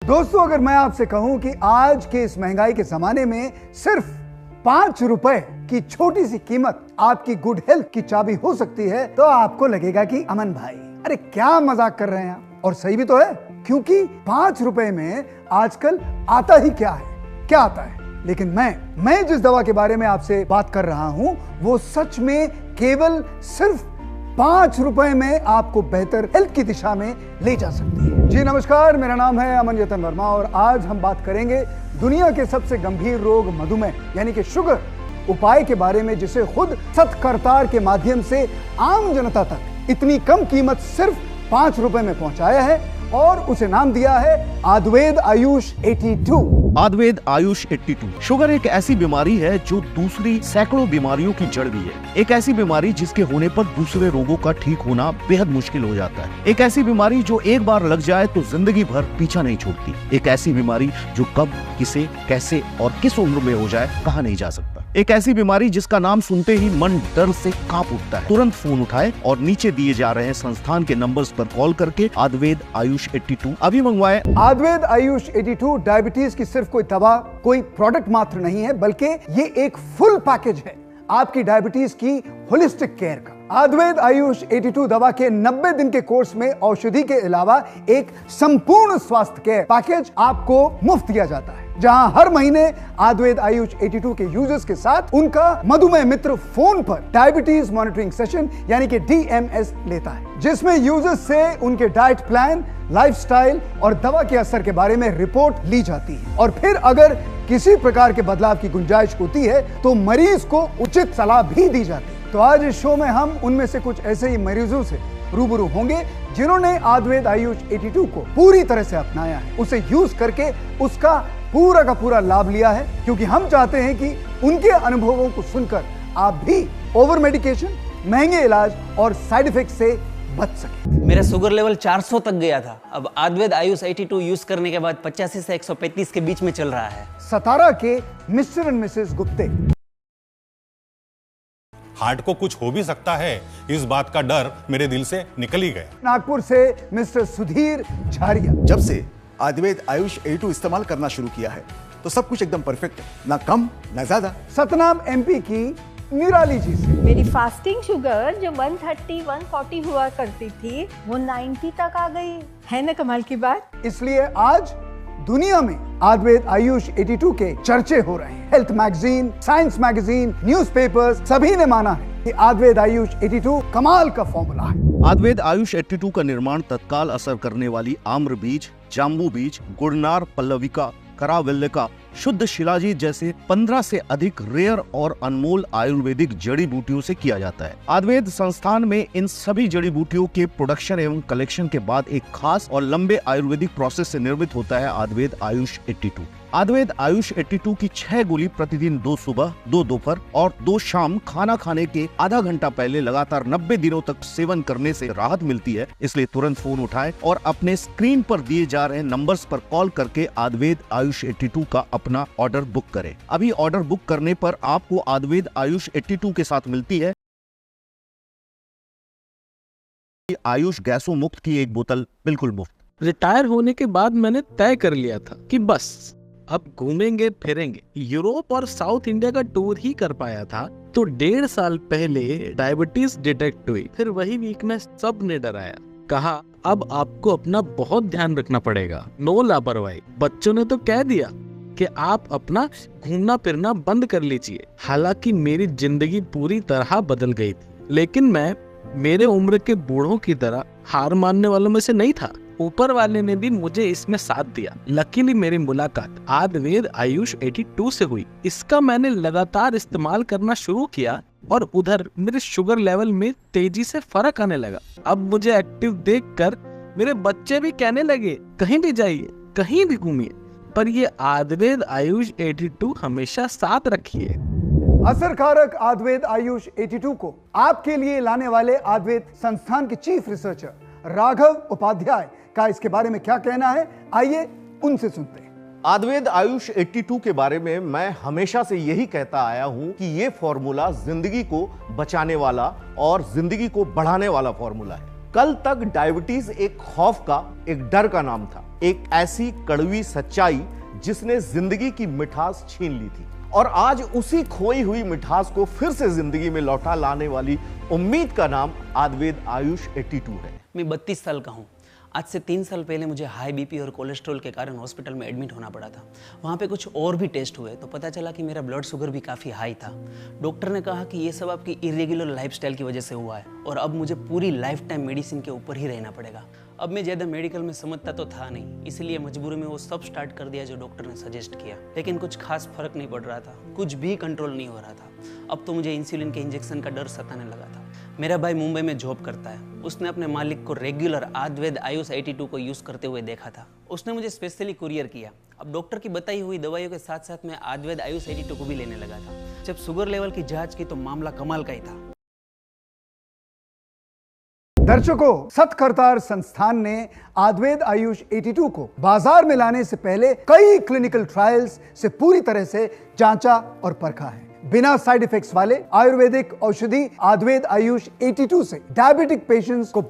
दोस्तों, अगर मैं आपसे कहूं कि आज के इस महंगाई के जमाने में सिर्फ 5 रुपए की छोटी सी कीमत आपकी गुड हेल्थ की चाबी हो सकती है, तो आपको लगेगा कि अमन भाई अरे क्या मजाक कर रहे हैं आप। और सही भी तो है, क्योंकि 5 रुपए में आजकल आता ही क्या है, क्या आता है। लेकिन मैं जिस दवा के बारे में आपसे बात कर रहा हूं वो सच में केवल सिर्फ 5 रुपए में आपको बेहतर हेल्थ की दिशा में ले जा सकती है। जी नमस्कार, मेरा नाम है अमन यतन वर्मा और आज हम बात करेंगे दुनिया के सबसे गंभीर रोग मधुमेह यानी कि शुगर उपाय के बारे में, जिसे खुद सत्कर्तार के माध्यम से आम जनता तक इतनी कम कीमत सिर्फ 5 रुपए में पहुंचाया है और उसे नाम दिया है आयुर्वेद आयुष 82। आयुर्वेद आयुष 82। शुगर एक ऐसी बीमारी है जो दूसरी सैकड़ों बीमारियों की जड़ भी है। एक ऐसी बीमारी जिसके होने पर दूसरे रोगों का ठीक होना बेहद मुश्किल हो जाता है। एक ऐसी बीमारी जो एक बार लग जाए तो जिंदगी भर पीछा नहीं छोड़ती। एक ऐसी बीमारी जो कब, किसे, कैसे और किस उम्र में हो जाए कहा नहीं जा सकता। एक ऐसी बीमारी जिसका नाम सुनते ही मन डर से कांप उठता है। तुरंत फोन उठाए और नीचे दिए जा रहे हैं संस्थान के नंबर्स पर कॉल करके आयुर्वेद आयुष 82 अभी मंगवाए। आयुर्वेद आयुष 82 डायबिटीज की सिर्फ कोई दवा, कोई प्रोडक्ट मात्र नहीं है, बल्कि ये एक फुल पैकेज है आपकी डायबिटीज की होलिस्टिक केयर का। आयुर्वेद आयुष 82 दवा के 90 दिन के कोर्स में औषधि के अलावा एक संपूर्ण स्वास्थ्य केयर पैकेज आपको मुफ्त दिया जाता है, जहां हर महीने आयुर्वेद आयुष 82 के यूजर्स के साथ उनका मधुमेह मित्र फोन पर डायबिटीज मॉनिटरिंग सेशन यानी कि DMS लेता है, जिसमें यूजर्स से उनके डाइट प्लान, लाइफस्टाइल और दवा के असर के बारे में रिपोर्ट ली जाती है। और फिर अगर किसी प्रकार के बदलाव की गुंजाइश होती है तो मरीज को उचित सलाह भी दी जाती है। तो आज इस शो में हम उनमें से कुछ ऐसे ही मरीजों से रूबरू होंगे जिन्होंने आयुर्वेद आयुष 82 को पूरी तरह से अपनाया है, उसे यूज करके उसका पूरा का पूरा लाभ लिया है, क्योंकि हम चाहते हैं कि उनके अनुभवों को सुनकर आप भी ओवर मेडिकेशन, महंगे इलाज और साइड इफेक्ट से बच सके। मेरा शुगर लेवल 400 तक गया था। अब आयुर्वेद आयुष 82 यूज करने के बाद 85 से 135 के बीच में चल रहा है। सतारा के mister and Mrs Gupte. Heart को कुछ हो भी सकता है, इस बात का डर मेरे दिल से निकल ही गया। नागपुर से मिस्टर सुधीर झारिया। जब से आयुर्वेद आयुष 82 इस्तेमाल करना शुरू किया है तो सब कुछ एकदम परफेक्ट है, ना कम ना ज्यादा। सतनाम MP की निराली जी से। मेरी फास्टिंग शुगर जो 130 140 हुआ करती थी वो 90 तक आ गई है ना, कमाल की बात। इसलिए आज दुनिया में आयुर्वेद आयुष 82 के चर्चे हो रहे हैं। Health magazine, science magazine, newspapers सभी ने माना है कि आयुर्वेद आयुष 82 कमाल का फॉर्मूला है। आयुर्वेद आयुष 82 का निर्माण तत्काल असर करने वाली आम्र बीज, जाम्बू बीज, गुड़नार, पल्लविका, करावेल्लिका, शुद्ध शिलाजीत जैसे 15 से अधिक रेयर और अनमोल आयुर्वेदिक जड़ी बूटियों से किया जाता है। आयुर्वेद संस्थान में इन सभी जड़ी बूटियों के प्रोडक्शन एवं कलेक्शन के बाद एक खास और लंबे आयुर्वेदिक प्रोसेस से निर्मित होता है आयुर्वेद आयुष 82। आयुर्वेद आयुष 82 की 6 गोली प्रतिदिन 2 सुबह, 2 दोपहर और 2 शाम खाना खाने के आधा घंटा पहले लगातार 90 दिनों तक सेवन करने से राहत मिलती है। इसलिए तुरंत फोन उठाएं और अपने स्क्रीन पर दिए जा रहे नंबर्स पर कॉल करके आयुर्वेद आयुष 82 का अपना ऑर्डर बुक करें। अभी ऑर्डर बुक करने पर आपको आयुर्वेद आयुष 82 के साथ मिलती है आयुष गैसों मुक्त की एक बोतल बिल्कुल मुफ्त। रिटायर होने के बाद मैंने तय कर लिया था कि बस अब घूमेंगे फिरेंगे। यूरोप और साउथ इंडिया का टूर ही कर पाया था तो 1.5 साल पहले डायबिटीज डिटेक्ट हुई। फिर वही वीकनेस सब ने डराया, कहा अब आपको अपना बहुत ध्यान रखना पड़ेगा, नो लापरवाही। बच्चों ने तो कह दिया कि आप अपना घूमना फिरना बंद कर लीजिए। हालांकि मेरी जिंदगी पूरी तरह बदल गई थी, लेकिन मैं मेरे उम्र के बूढ़ों की तरह हार मानने वालों में से नहीं था। ऊपर वाले ने भी मुझे इसमें साथ दिया। लकीली मेरी मुलाकात आयुर्वेद आयुष 82 से हुई। इसका मैंने लगातार इस्तेमाल करना शुरू किया और उधर मेरे शुगर लेवल में तेजी से फर्क आने लगा। अब मुझे एक्टिव देखकर मेरे बच्चे भी कहने लगे कहीं भी जाइए, कहीं भी घूमिए, पर ये आयुर्वेद आयुष 82 हमेशा साथ रखिए। असरकारक आयुर्वेद आयुष 82 को आपके लिए लाने वाले आयुर्वेद संस्थान के चीफ रिसर्चर राघव उपाध्याय का इसके बारे में क्या कहना है, आइए उनसे सुनते हैं। आयुर्वेद आयुष 82 के बारे में मैं हमेशा से यही कहता आया हूं कि ये फॉर्मूला जिंदगी को बचाने वाला और जिंदगी को बढ़ाने वाला फॉर्मूला है। कल तक डायबिटीज एक खौफ का, एक डर का नाम था, एक ऐसी कड़वी सच्चाई जिसने जिंदगी की मिठास छीन ली थी। और आज उसी खोई हुई मिठास को फिर से जिंदगी में लौटा लाने वाली उम्मीद का नाम आयुर्वेद आयुष 82 है। मैं 32 साल का हूँ। आज से 3 साल पहले मुझे हाई बीपी और कोलेस्ट्रॉल के कारण हॉस्पिटल में एडमिट होना पड़ा था। वहाँ पे कुछ और भी टेस्ट हुए तो पता चला कि मेरा ब्लड शुगर भी काफ़ी हाई था। डॉक्टर ने कहा कि ये सब आपकी इरेगुलर लाइफस्टाइल की वजह से हुआ है और अब मुझे पूरी लाइफ टाइम मेडिसिन के ऊपर ही रहना पड़ेगा। अब मैं ज़्यादा मेडिकल में समझता तो था नहीं, इसलिए मजबूरी में वो सब स्टार्ट कर दिया जो डॉक्टर ने सजेस्ट किया। लेकिन कुछ खास फर्क नहीं पड़ रहा था, कुछ भी कंट्रोल नहीं हो रहा था। अब तो मुझे इंसुलिन के इंजेक्शन का डर सताने लगा था। मेरा भाई मुंबई में जॉब करता है। उसने अपने मालिक को रेगुलर आयुर्वेद आयुष 82 को यूज़ करते हुए देखा था। उसने मुझे स्पेशली कुरियर किया। अब डॉक्टर की बताई हुई दवाइयों के साथ साथ मैं आयुर्वेद आयुष 82 को भी लेने लगा था। जब शुगर लेवल की जांच की तो मामला कमाल का ही था। दर्शकों, सतकरतार संस्थान ने आयुर्वेद आयुष 82 को बाजार में लाने से पहले कई क्लिनिकल ट्रायल्स से पूरी तरह से जांचा और परखा है। बिना साइड इफेक्ट्स वाले आयुर्वेदिक औषधि आयुर्वेद आयुष 82 से डायबिटिक पेशेंट्स को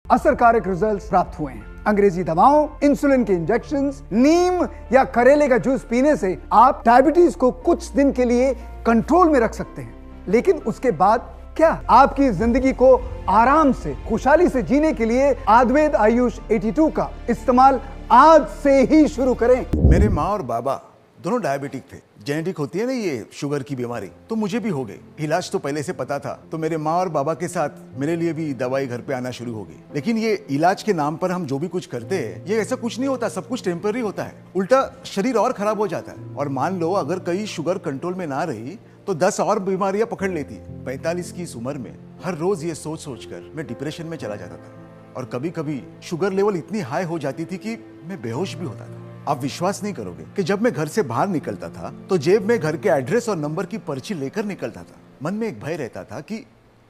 असरकारक रिजल्ट्स प्राप्त हुए हैं। अंग्रेजी दवाओं, इंसुलिन के इंजेक्शंस, नीम या करेले का जूस पीने से आप डायबिटीज को कुछ दिन के लिए कंट्रोल में रख सकते हैं, लेकिन उसके बाद क्या? आपकी जिंदगी को आराम से, खुशहाली से जीने के लिए आयुर्वेद आयुष 82 का इस्तेमाल आज से ही शुरू करें। मेरे माँ और बाबा दोनों डायबिटिक थे। जेनेटिक होती है ना ये शुगर की बीमारी, तो मुझे भी हो गई। इलाज तो पहले से पता था, तो मेरे माँ और बाबा के साथ मेरे लिए भी दवाई घर पे आना शुरू हो गई। लेकिन ये इलाज के नाम पर हम जो भी कुछ करते हैं, ये ऐसा कुछ नहीं होता, सब कुछ टेम्पररी होता है। उल्टा शरीर और खराब हो जाता है। और मान लो अगर कहीं शुगर कंट्रोल में ना रही तो 10 और बीमारियां पकड़ लेती। 45 की इस उम्र में हर रोज ये सोच सोचकर मैं डिप्रेशन में चला जाता था और कभी कभी शुगर लेवल इतनी हाई हो जाती थी कि मैं बेहोश भी होता था। आप विश्वास नहीं करोगे कि जब मैं घर से बाहर निकलता था तो जेब में घर के एड्रेस और नंबर की पर्ची लेकर निकलता था। मन में एक भय रहता था कि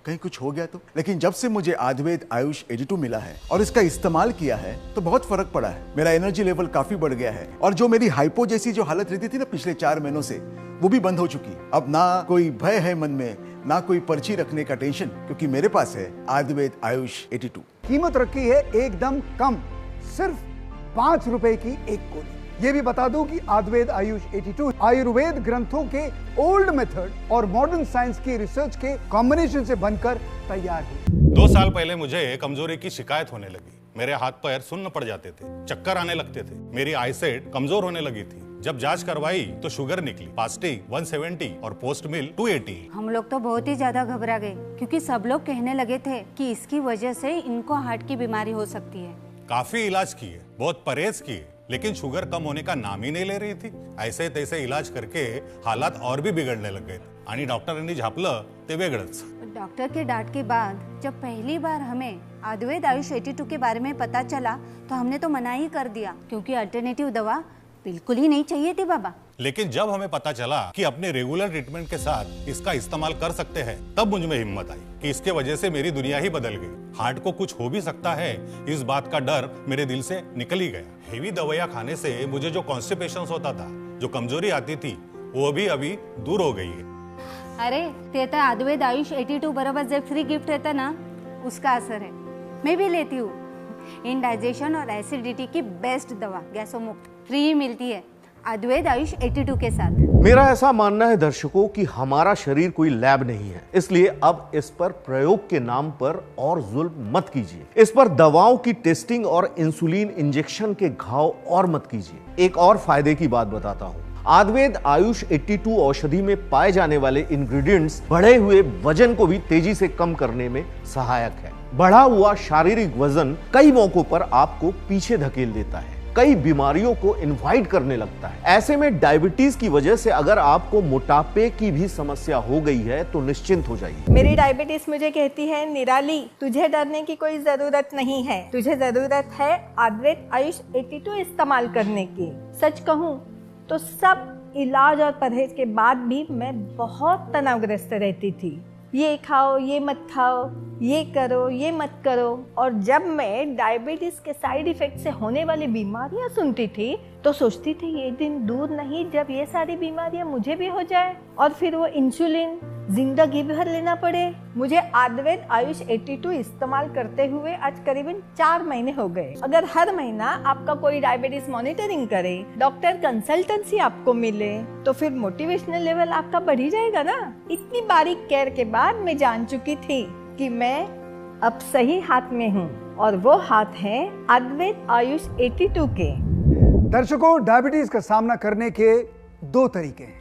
कहीं कुछ हो गया तो। लेकिन जब से मुझे आयुर्वेद आयुष 82 मिला है और इसका इस्तेमाल किया है तो बहुत फर्क पड़ा है। मेरा एनर्जी लेवल काफी बढ़ गया है और जो मेरी हाइपो जैसी जो हालत रहती थी ना पिछले 4 महीनों से, वो भी बंद हो चुकी। अब ना कोई भय है मन में, ना कोई पर्ची रखने का टेंशन, क्योंकि मेरे पास है आयुर्वेद आयुष 82। कीमत रखी है एकदम कम, सिर्फ 5 रुपए की एक गोली। ये भी बता दूं कि आयुर्वेद आयुष 82 आयुर्वेद ग्रंथों के ओल्ड मेथड और मॉडर्न साइंस की रिसर्च के कॉम्बिनेशन से बनकर तैयार हुई। 2 साल पहले मुझे कमजोरी की शिकायत होने लगी। मेरे हाथ पैर सुन्न पड़ जाते थे, चक्कर आने लगते थे, मेरी आईसाइट कमजोर होने लगी थी। जब जांच करवाई तो शुगर निकली फास्टिंग 170 और पोस्ट मिल 280। हम लोग तो बहुत ही ज्यादा घबरा गए, क्योंकि सब लोग कहने लगे थे कि इसकी वजह से इनको हार्ट की बीमारी हो सकती है। काफी इलाज किए, बहुत परहेज किए, लेकिन शुगर कम होने का नाम ही नहीं ले रही थी। ऐसे तैसे इलाज करके हालात और भी बिगड़ने लग गए थे आणि डॉक्टरांनी झापलं ते वेगळंच। डॉक्टर के डांट के बाद जब पहली बार हमें आयुर्वेद आयुष 82 के बारे में पता चला तो हमने तो मना ही कर दिया, क्योंकि अल्टरनेटिव दवा बिल्कुल ही नहीं चाहिए थी बाबा। लेकिन जब हमें पता चला कि अपने रेगुलर ट्रीटमेंट के साथ इसका इस्तेमाल कर सकते हैं, तब मुझ में हिम्मत आई कि इसके वजह से मेरी दुनिया ही बदल गई। हार्ट को कुछ हो भी सकता है, इस बात का डर मेरे दिल से निकल ही गया। हेवी दवाइयां खाने से मुझे जो कॉन्स्टिपेशन होता था, जो कमजोरी आती थी, वो भी अभी दूर हो गई है। अरे ते तर आयुर्वेद आयुष 82 बरोबर जे फ्री गिफ्ट रहता ना, उसका असर है। मैं भी लेती हूँ। इंडाइजेशन और एसिडिटी की बेस्ट दवा गैसोमुक्त फ्री ही मिलती है आयुर्वेद आयुष 82 के साथ। मेरा ऐसा मानना है दर्शकों कि हमारा शरीर कोई लैब नहीं है, इसलिए अब इस पर प्रयोग के नाम पर और जुल्म मत कीजिए। इस पर दवाओं की टेस्टिंग और इंसुलिन इंजेक्शन के घाव और मत कीजिए। एक और फायदे की बात बताता हूँ। आयुर्वेद आयुष 82 औषधि में पाए जाने वाले इंग्रेडिएंट्स बढ़े हुए वजन को भी तेजी से कम करने में सहायक है। बढ़ा हुआ शारीरिक वजन कई मौकों पर आपको पीछे धकेल देता है, कई बीमारियों को इनवाइट करने लगता है। ऐसे में डायबिटीज की वजह से अगर आपको मोटापे की भी समस्या हो गई है तो निश्चिंत हो जाइए। मेरी डायबिटीज मुझे कहती है, निराली तुझे डरने की कोई जरूरत नहीं है, तुझे जरूरत है आयुर्वेद आयुष 82 इस्तेमाल करने की। सच कहूँ तो सब इलाज और परहेज के बाद भी मैं बहुत तनावग्रस्त रहती थी। ये खाओ, ये मत खाओ, ये करो, ये मत करो। और जब मैं डायबिटीज के साइड इफेक्ट से होने वाली बीमारियां सुनती थी तो सोचती थी ये दिन दूर नहीं जब ये सारी बीमारियां मुझे भी हो जाए और फिर वो इंसुलिन जिंदगी भर लेना पड़े। मुझे आयुर्वेद आयुष 82 इस्तेमाल करते हुए आज करीबन 4 महीने हो गए। अगर हर महीना आपका कोई डायबिटीज मॉनिटरिंग करे, डॉक्टर कंसल्टेंसी आपको मिले, तो फिर मोटिवेशनल लेवल आपका बढ़ ही जाएगा ना। इतनी बारीक केयर के बाद मैं जान चुकी थी कि मैं अब सही हाथ में हूँ और वो हाथ है आयुर्वेद आयुष 82 के। दर्शकों, डायबिटीज का सामना करने के 2 तरीके हैं।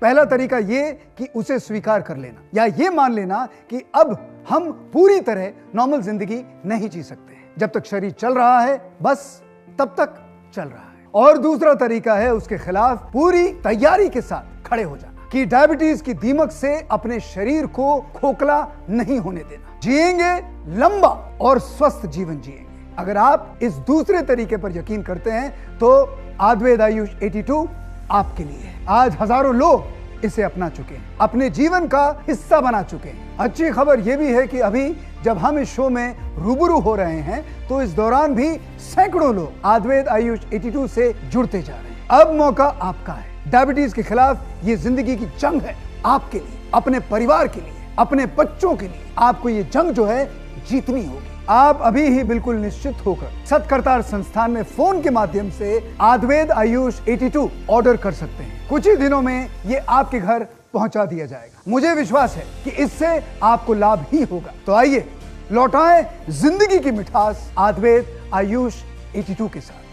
पहला तरीका ये कि उसे स्वीकार कर लेना या ये मान लेना कि अब हम पूरी तरह नॉर्मल जिंदगी नहीं जी सकते। जब तक शरीर चल रहा है बस तब तक चल रहा है। और दूसरा तरीका है उसके खिलाफ पूरी तैयारी के साथ खड़े हो जाना कि डायबिटीज की दीमक से अपने शरीर को खोखला नहीं होने देना। जिएंगे लंबा और स्वस्थ जीवन जिएंगे। अगर आप इस दूसरे तरीके पर यकीन करते हैं तो आयुर्वेद आयुष 82 आपके लिए है। आज हजारों लोग इसे अपना चुके हैं, अपने जीवन का हिस्सा बना चुके हैं। अच्छी खबर यह भी है कि अभी जब हम इस शो में रूबरू हो रहे हैं तो इस दौरान भी सैकड़ों लोग आयुर्वेद आयुष 82 से जुड़ते जा रहे हैं। अब मौका आपका है। डायबिटीज के खिलाफ ये जिंदगी की जंग है। आपके लिए, अपने परिवार के लिए, अपने बच्चों के लिए आपको ये जंग जो है जीतनी होगी। आप अभी ही बिल्कुल निश्चित होकर सत्करतार संस्थान में फोन के माध्यम से आयुर्वेद आयुष 82 ऑर्डर कर सकते हैं। कुछ ही दिनों में ये आपके घर पहुंचा दिया जाएगा। मुझे विश्वास है कि इससे आपको लाभ ही होगा। तो आइए लौटाएं जिंदगी की मिठास आयुर्वेद आयुष 82 के साथ।